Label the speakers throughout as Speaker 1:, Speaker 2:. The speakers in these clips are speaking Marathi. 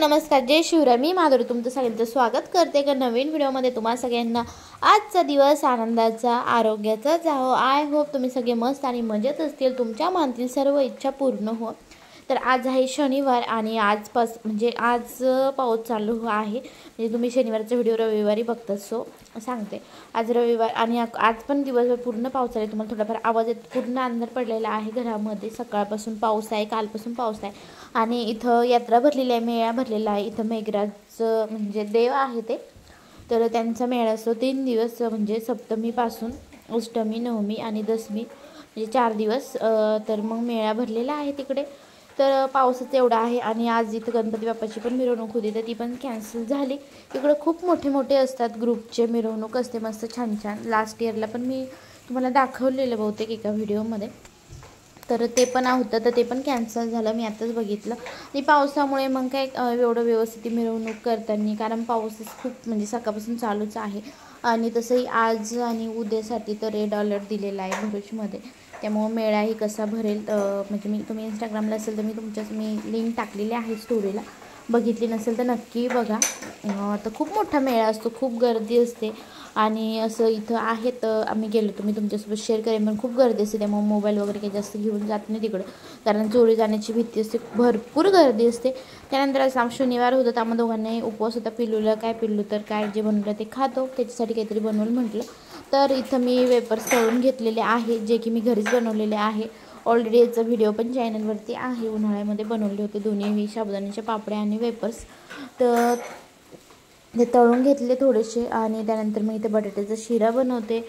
Speaker 1: नमस्कार, जय शिवराय. मी माधुरी तुमचं सगळ्यांचं स्वागत करते एका नवीन व्हिडिओमध्ये. तुम्हा सगळ्यांना आजचा दिवस आनंदाचा, आरोग्याचा जावो. आय होप तुम्ही सगळे मस्त आणि मजेत असतील. तुमच्या मनातील सर्व इच्छा पूर्ण हो. तर आज आहे शनिवार आणि आज पाऊस चालू आहे. म्हणजे तुम्ही शनिवारचा व्हिडिओ रविवारी बघतात, सो सांगते आज रविवार आणि आज पण दिवसभर पूर्ण पाऊस आहे. तुम्हाला थोडाफार आवाज येतो. पूर्ण अंधार पडलेला आहे घरामध्ये. सकाळपासून पाऊस आहे, कालपासून पाऊस आहे. आणि इथं यात्रा भरलेली आहे, मेळा भरलेला आहे. इथं मेघराज म्हणजे देव आहे ते, तर त्यांचा मेळा असतो 3 दिवस. म्हणजे सप्तमीपासून अष्टमी, नवमी आणि दशमी म्हणजे 4 दिवस. तर मग मेळा भरलेला आहे तिकडे. तर पावसाचं एवढं आहे. आणि आज इथं गणपती बाप्पाची पण मिरवणूक होती, तर ती पण कॅन्सल झाली. इकडं खूप मोठे मोठे असतात, ग्रुपचे मिरवणूक असते मस्त छान छान. लास्ट इयरला पण मी तुम्हाला दाखवलेलं बहुतेक एका व्हिडिओमध्ये, तर ते पण होतं, तर ते पण कॅन्सल झालं. मी आताच बघितलं. आणि पावसामुळे मग काय एवढं व्यवस्थित मिरवणूक करताना, कारण पाऊसच खूप म्हणजे सकाळपासून चालूच आहे. आणि तसंही आज आणि उद्यासाठी तर रेड अलर्ट दिलेला आहे भरूचमध्ये. त्यामुळं मेळाही कसा भरेल, म्हणजे तुम्ही इंस्टाग्रामला असेल तर मी लिंक टाकलेली आहे स्टोरीला. बघितली नसेल तर नक्की बघा. तर खूप मोठा मेळा असतो, खूप गर्दी असते. आणि असं इथं आहे, तर आम्ही गेलो तर मी तुमच्यासोबत शेअर करेन. पण खूप गर्दी असते, त्यामुळे मोबाईल वगैरे काही जास्त घेऊन जात नाही तिकडं, कारण चोरी जाण्याची भीती असते. भरपूर गर्दी असते. त्यानंतर आज शनिवार होतं, त्यामुळे दोघांनाही उपवास होता. पिल्लू तर काय जे बनवलं ते खातो, त्याच्यासाठी काहीतरी बनवलं म्हटलं. तर इथं मी वेपर्स तळून घेतलेले आहे, जे की मी घरीच बनवलेले आहे. ऑलरेडी याचा व्हिडिओ पण चॅनलवरती आहे. उन्हाळ्यामध्ये बनवले होते दोन्ही साबुदाण्याचे पापड्या आणि वेपर्स. तर ते तळून घेतले थोडेसे. आणि त्यानंतर मी इथे बटाट्याचा शिरा बनवते.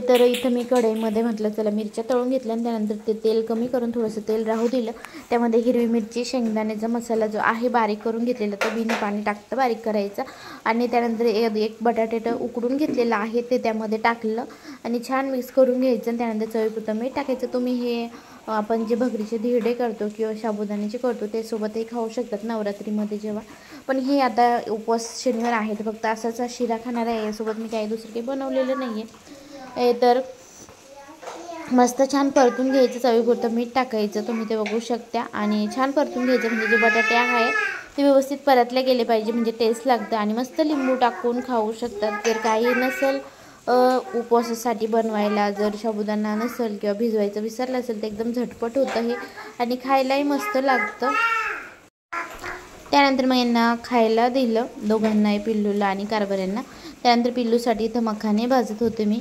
Speaker 1: तर इथं मी कढईमध्ये म्हटलं चला मिरच्या तळून घेतल्या, आणि त्यानंतर ते तेल कमी करून थोडंसं तेल राहू दिलं. त्यामध्ये हिरवी मिरची, शेंगदाण्याचा मसाला जो आहे बारीक करून घेतलेला, तो बिना पाणी टाकतं बारीक करायचा. आणि त्यानंतर एक बटाटे उकडून घेतलेलं आहे ते त्यामध्ये टाकलं आणि छान मिक्स करून घ्यायचं. आणि त्यानंतर चवीपुरतं मीठ टाकायचं. तुम्ही हे आपण जे भगरीचे धिरडे करतो किंवा साबुदाण्याचे करतो त्यासोबतही खाऊ शकतात नवरात्रीमध्ये जेव्हा. पण हे आता उपवास शनिवार आहे, तर फक्त असाच शिरा खाणार आहे. यासोबत मी काही दुसरं काही बनवलेलं नाही आहे. तर मस्त छान परतून घ्यायचं. चवीपुरतं मीठ टाकायचं, तुम्ही ते बघू शकता. आणि छान परतून घ्यायचं, म्हणजे जे बटाटे आहे ते व्यवस्थित परतले गेले पाहिजे, म्हणजे टेस्ट लागतं. आणि मस्त लिंबू टाकून खाऊ शकतात. जर काही नसेल उपवासासाठी बनवायला, जर साबुदाणा नसेल किंवा भिजवायचं विसरलं असेल, तर एकदम झटपट होतं हे आणि खायलाही मस्त लागतं. त्यानंतर मग यांना खायला दिलं, दोघांनाही, पिल्लूला आणि कारभाऱ्यांना. त्यानंतर पिल्लूसाठी इथं मखाने भाजत होते मी,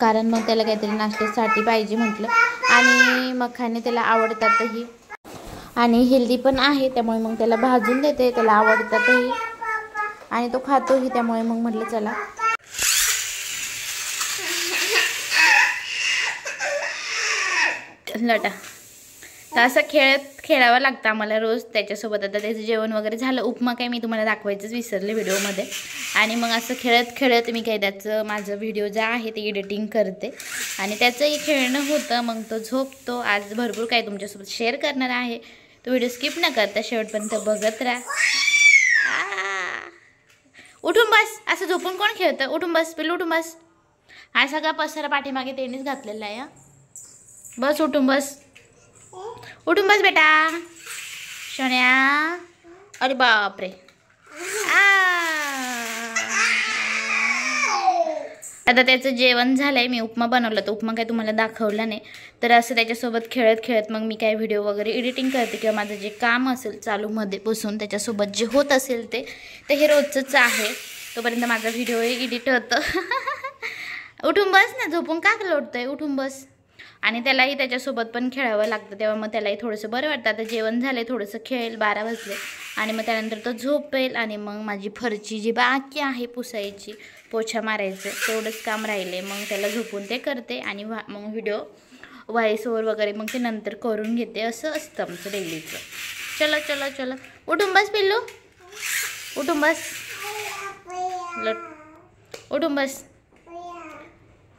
Speaker 1: कारण मग त्याला काहीतरी नाश्त्यासाठी पाहिजे म्हटलं. आणि मखाने त्याला आवडतातही आणि हेल्दी पण आहे, त्यामुळे मग त्याला भाजून देते. त्याला आवडतातही आणि तो खातोही, त्यामुळे मग म्हटलं चला. लटा तर असं खेळावं लागतं आम्हाला रोज त्याच्यासोबत. आता त्याचं जेवण वगैरे झालं. उपमा काय मी तुम्हाला दाखवायचंच विसरले व्हिडिओमध्ये. आणि मग असं खेळत मी काय त्याचं माझं व्हिडिओ जे आहे ते एडिटिंग करते आणि त्याचंही खेळणं होतं. मग तो झोपतो. आज भरपूर काय तुमच्यासोबत शेअर करणार आहे. तो व्हिडिओ स्किप न करता शेवटपर्यंत बघत राहा. उठून बस. असं झोपून कोण खेळतं? उठून बस पिल्लू, उठून बस. हा सगळा पसारा पाठीमागे त्यांनीच घातलेला आहे. बस, उठून बस. उठून बस बेटा शण्या. अरे बापरे. आता त्याचं जेवण झालंय. मी उपमा बनवला, तर उपमा काय तुम्हाला दाखवला नाही. तर असं त्याच्यासोबत खेळत मग मी काय व्हिडिओ वगैरे एडिटिंग करते किंवा माझं जे काम असेल चालूमध्ये बसून त्याच्यासोबत जे होत असेल ते हे रोजचंच आहे. तोपर्यंत माझा व्हिडिओ एडिट होतं. उठून बस ना, झोपून का लोटतंय? उठून बस. आणि त्यालाही त्याच्यासोबत पण खेळावं लागतं, तेव्हा मग त्यालाही थोडंसं बरं वाटतं. आता जेवण झालं, थोडंसं खेळेल, 12 वाजले. आणि मग त्यानंतर तो झोपेल. आणि मग माझी फरची जी बाकी आहे पुसायची, पोछा मारायचं, तेवढंच काम राहिले. मग त्याला झोपून ते करते आणि मग व्हिडिओ व्हॉइस ओव्हर वगैरे मग ते नंतर करून घेते. असं असतं आमचं डेलीचं. चलो चलो चलो, उठून बस पिल्लू, उठून बस. उठून बस.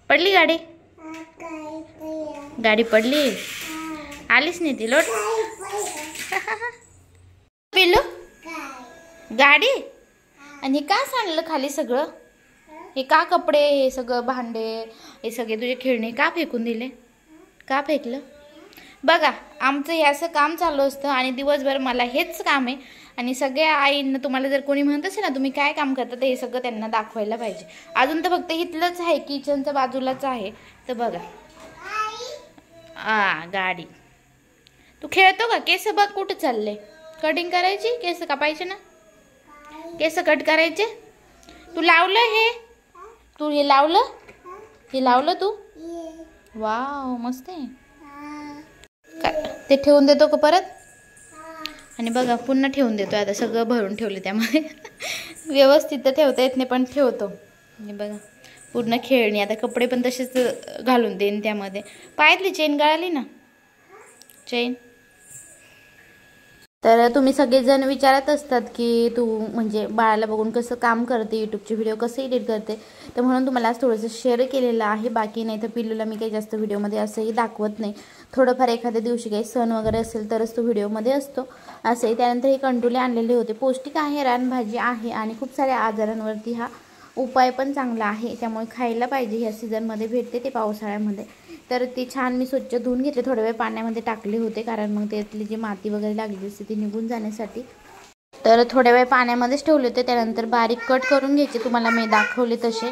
Speaker 1: पडली गाडी पडली. आलीच नाही ती. लोट पिल्लू. गाडी. आणि का सांडलं खाली सगळं? हे का कपडे, हे सगळं भांडे, हे सगळे तुझे खेळणे का फेकून दिले? का फेकलं? बघा, आमचं हे असं काम चालू असतं आणि दिवसभर मला हेच काम आहे. आणि सगळ्या आईंना तुम्हाला जर कोणी म्हणत असेल ना तुम्ही काय काम करता ते हे सगळं त्यांना दाखवायला पाहिजे. अजून तर फक्त इथलंच आहे, किचनच्या बाजूलाच आहे. तर बघा गाडी. तू खेळतो का? केस बघ कुठं चालले. कटिंग करायची, केस कापायचे ना, केस कट करायचे. तू लावलं हे, तू हे लावलं, हे लावलं तू. वाव मस्त आहे. ते ठेवून देतो का परत? आणि बघा पुन्हा ठेवून देतो. आता सगळं भरून ठेवलं त्यामध्ये. व्यवस्थित तर ठेवता येत नाही पण ठेवतो. आणि बघा पूर्ण खेळणी. आता कपडे पण तसेच घालून देईन त्यामध्ये. पायातली चेन गळाली ना, चेन. तर तुम्ही सगळेजण विचारत असतात की तू म्हणजे बाळाला बघून कसं काम करते, यूट्यूबचे व्हिडिओ कसे एडिट करते. तर म्हणून तुम्हाला आज थोडंसं शेअर केलेलं आहे. बाकी नाही तर पिल्लूला मी काही जास्त व्हिडिओमध्ये असंही दाखवत नाही. थोडंफार एखाद्या दिवशी काही सण वगैरे असेल तरच तो व्हिडिओमध्ये असतो असंही. त्यानंतर हे कंटुले आणलेले होते. पौष्टिक आहे, रानभाजी आहे आणि खूप साऱ्या आजारांवरती हा उपाय पण चांगला आहे. त्यामुळे खायला पाहिजे. ह्या सीझनमध्ये भेटते ते, पावसाळ्यामध्ये. तर ते छान मी स्वच्छ धुवून घेतले. थोडा वेळ पाण्यामध्ये टाकले होते कारण मग त्यातली जी माती वगैरे लागली असते ती निघून जाण्यासाठी. तर थोड्या वेळ पाण्यामध्येच ठेवले होते. त्यानंतर बारीक कट करून घ्यायचे, तुम्हाला मी दाखवले तसे.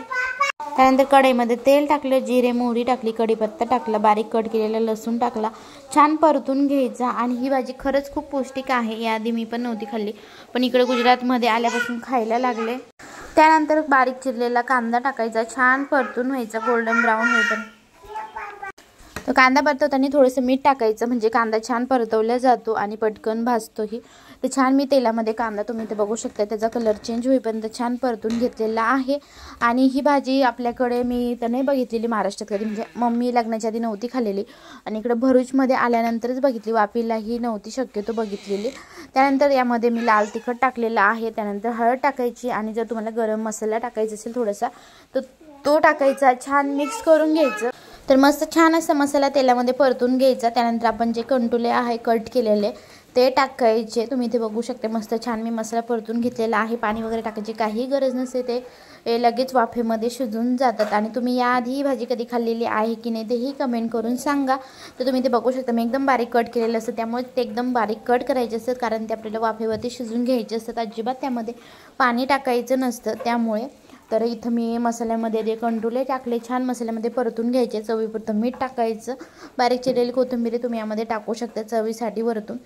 Speaker 1: त्यानंतर कढईमध्ये तेल टाकलं, जिरे मोहरी टाकली, कढीपत्ता टाकला, बारीक कट केलेला लसूण टाकला, छान परतून घ्यायचा. आणि ही भाजी खरंच खूप पौष्टिक आहे. याआधी मी पण नव्हती खाल्ली, पण इकडे गुजरातमध्ये आल्यापासून खायला लागले. त्यानंतर बारीक चिरलेला कांदा टाकायचा, छान परतून व्हायचा गोल्डन ब्राऊन होईपर्यंत. तर कांदा परतवताना थोडंसं मीठ टाकायचं म्हणजे कांदा छान परतवला जातो आणि पटकन भाजतोही. तर छान मी तेलामध्ये कांदा, तुम्ही ते बघू शकता, त्याचा कलर चेंज होईपर्यंत छान परतून घेतलेला आहे. आणि ही भाजी आपल्याकडे मी तर नाही बघितलेली महाराष्ट्रात कधी, म्हणजे मम्मी लग्नाच्या आधी नव्हती खाल्लेली आणि इकडे भरूचमध्ये आल्यानंतरच बघितली. वापीलाही नव्हती शक्यतो बघितलेली. त्यानंतर यामध्ये मी लाल तिखट टाकलेला आहे. त्यानंतर हळद टाकायची आणि जर तुम्हाला गरम मसाला टाकायचा असेल थोडासा तर तो टाकायचा. छान मिक्स करून घ्यायचं. तर मस्त छान असा मसाला तेलामध्ये परतून घ्यायचा. त्यानंतर आपण जे कंटुले आहे कट केलेले ते टाकायचे. तुम्ही इथे बघू शकता मस्त छान मी मसाला परतून घेतलेला आहे. पाणी वगैरे टाकायची काही गरज नसते, ते लगेच वाफेमध्ये शिजून जातात. आणि तुम्ही याआधी ही भाजी कधी खाल्लेली आहे की नाही तेही कमेंट करून सांगा. तर तुम्ही ते बघू शकता मी एकदम बारीक कट केलेलं असतं, त्यामुळे ते एकदम बारीक कट करायचे असतात कारण ते आपल्याला वाफेवरती शिजून घ्यायचे असतात. अजिबात त्यामध्ये पाणी टाकायचं नसतं त्यामुळे. तर इथं मी मसाल्यामध्ये जे कंटुले टाकले, छान मसाल्यामध्ये परतून घ्यायचे. चवीपुरतं मीठ टाकायचं, बारीक चिरलेली कोथिंबीर तुम्ही यामध्ये टाकू शकता चवीसाठी वरतून.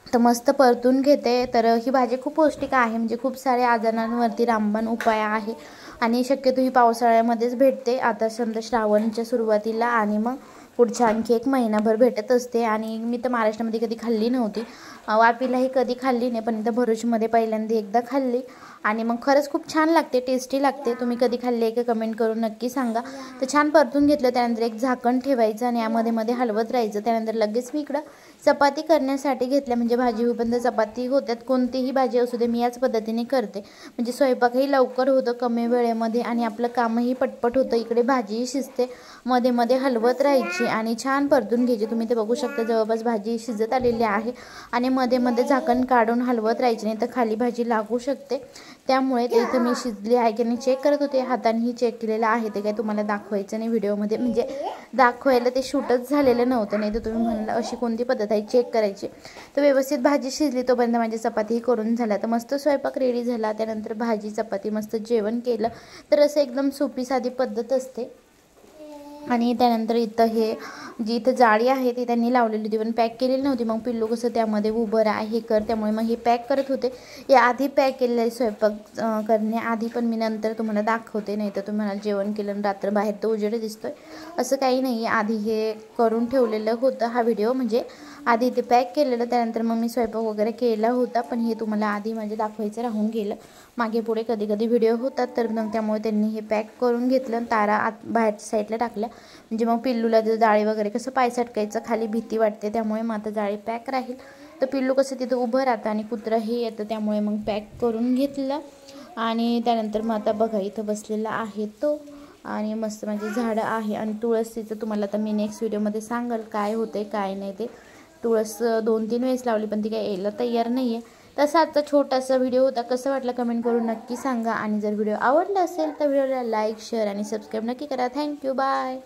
Speaker 1: तर मस्त परतून घेते. तर ही भाजी खूप पौष्टिक आहे, म्हणजे खूप साऱ्या आजारांवरती रामबाण उपाय आहे आणि शक्यतो ही पावसाळ्यामध्येच भेटते. आता समजा श्रावणच्या सुरुवातीला आणि मग पुढच्या आणखी एक महिनाभर भेटत असते. आणि मी तर महाराष्ट्रामध्ये कधी खाल्ली नव्हती, वापीलाही कधी खाल्ली नाही, पण इथं भरूचमध्ये पहिल्यांदा एकदा खाल्ली आणि मग खरंच खूप छान लागते, टेस्टी लागते. तुम्ही कधी खाल्ली आहे का कमेंट करून नक्की सांगा. तर छान परतून घेतलं. त्यानंतर एक झाकण ठेवायचं आणि यामध्ये मध्ये हलवत राहायचं. त्यानंतर लगेच मी इकडं चपाती करण्यासाठी घेतल्या, म्हणजे भाजी होईपर्यंत चपाती होत्यात. कोणतीही भाजी असू दे मी याच पद्धतीने करते, म्हणजे स्वयंपाकही लवकर होतं कमी वेळेमध्ये आणि आपलं कामही पटपट होतं. इकडे भाजीही शिजते. मध्ये मध्ये हलवत राहायची आणि छान परतून घ्यायची. तुम्ही ते बघू शकता जवळपास भाजी शिजत आलेली आहे आणि मध्ये मध्ये झाकण काढून हलवत राहायची, नाही तर खाली भाजी लागू शकते. त्यामुळे ते इथं मी शिजली आहे की नाही चेक करत होते. हातानेही चेक केलेलं आहे, ते काही तुम्हाला दाखवायचं नाही व्हिडिओमध्ये, म्हणजे दाखवायला ते शूटच झालेलं नव्हतं. नाही तर तुम्ही म्हणाला अशी कोणती पद्धत आहे चेक करायची. तर व्यवस्थित भाजी शिजली तोपर्यंत माझी चपातीही करून झाला. तर मस्त स्वयंपाक रेडी झाला. त्यानंतर भाजी चपाती मस्त जेवण केलं. तर असं एकदम सोपी साधी पद्धत असते. आणि त्यानंतर इथं हे जी इथं जाळी आहे ती त्यांनी लावलेली होती पण पॅक केलेली नव्हती. मग पिल्लू कसं त्यामध्ये उभं राहा हे कर, त्यामुळे मग हे पॅक करत होते. या आधी पॅक केलेलं आहे स्वयंपाक करण्याआधी, पण मी नंतर तुम्हाला दाखवते. नाही तर तुम्हाला जेवण केलं रात्र बाहेर तर उजेड दिसतोय असं काही नाही आहे. आधी हे करून ठेवलेलं होतं हा व्हिडिओ, म्हणजे आधी ते पॅक केलेलं. त्यानंतर मग मी स्वयंपाक वगैरे केला होता, पण हे तुम्हाला आधी म्हणजे दाखवायचं राहून गेलं. मागे पुढे कधी कधी व्हिडिओ होतात तर मग त्यामुळे त्यांनी हे पॅक करून घेतलं. तारा आत बाहेरच्या साईडला टाकल्या, म्हणजे मग पिल्लूला जर जाळी वगैरे कसं पाय सटकायचं खाली भीती वाटते, त्यामुळे मग आता जाळी पॅक राहील. तर पिल्लू कसं तिथं उभं राहतं आणि कुत्रंही येतं, त्यामुळे मग पॅक करून घेतलं. आणि त्यानंतर मग आता बघा इथं बसलेला आहे तो, आणि मस्त म्हणजे झाडं आहे. आणि तुळशीचं तुम्हाला आता मी नेक्स्ट व्हिडिओमध्ये सांगाल काय होते काय नाही ते. तुळस 2-3 वेळेस लावली पण ती काय यायला तयार नाही आहे. तसा आजचा छोटासा व्हिडिओ होता. कसं वाटलं कमेंट करून नक्की सांगा. आणि जर व्हिडिओ आवडला असेल तर व्हिडिओला लाईक शेअर आणि सबस्क्राईब नक्की करा. Thank you, bye.